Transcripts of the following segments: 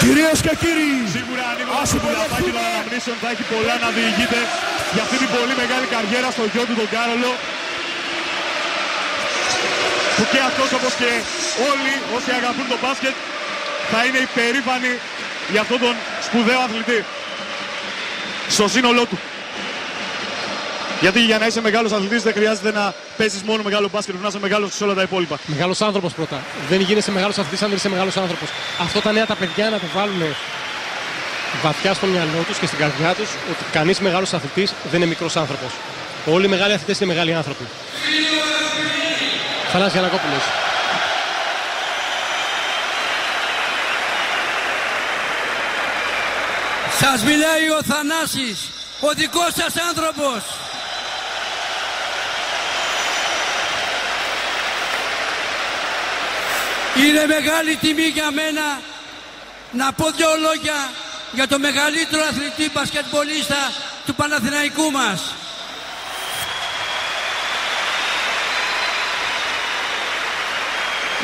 Κυρίες και κύριοι, σίγουρα ανοίγοντας το πουλαπάκι των αναμνήσεων θα έχει πολλά να διηγείται για αυτή την πολύ μεγάλη καριέρα στο γιο του τον Κάρολο, που και αυτός όπως και όλοι όσοι αγαπούν το μπάσκετ θα είναι υπερήφανοι για αυτόν τον σπουδαίο αθλητή στο σύνολό του. Γιατί για να είσαι μεγάλος αθλητής δεν χρειάζεται να παίζεις μόνο μεγάλο μπάσκετ, να είσαι μεγάλος σε όλα τα υπόλοιπα. Μεγάλος άνθρωπος πρώτα. Δεν γίνεσαι μεγάλος αθλητής αν δεν είσαι μεγάλος άνθρωπος. Αυτό τα νέα τα παιδιά να το βάλουν βαθιά στο μυαλό τους και στην καρδιά τους, ότι κανείς μεγάλος αθλητής δεν είναι μικρός άνθρωπος. Όλοι οι μεγάλοι αθλητές είναι μεγάλοι άνθρωποι. Θανάσης Γιαννακόπουλος. Σας μιλάει ο Θανάσης, ο δικός σας άνθρωπος. Είναι μεγάλη τιμή για μένα να πω δύο λόγια για το μεγαλύτερο αθλητή μπασκετμπολίστα του Παναθηναϊκού μας.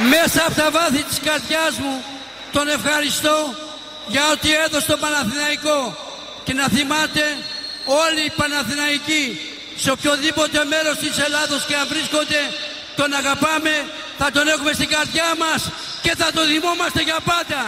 Μέσα από τα βάθη της καρδιάς μου τον ευχαριστώ για ό,τι έδωσε τον Παναθηναϊκό, και να θυμάται όλοι οι Παναθηναϊκοί σε οποιοδήποτε μέρος της Ελλάδος και αν βρίσκονται, τον αγαπάμε, θα τον έχουμε στην καρδιά μας και θα τον θυμόμαστε για πάντα.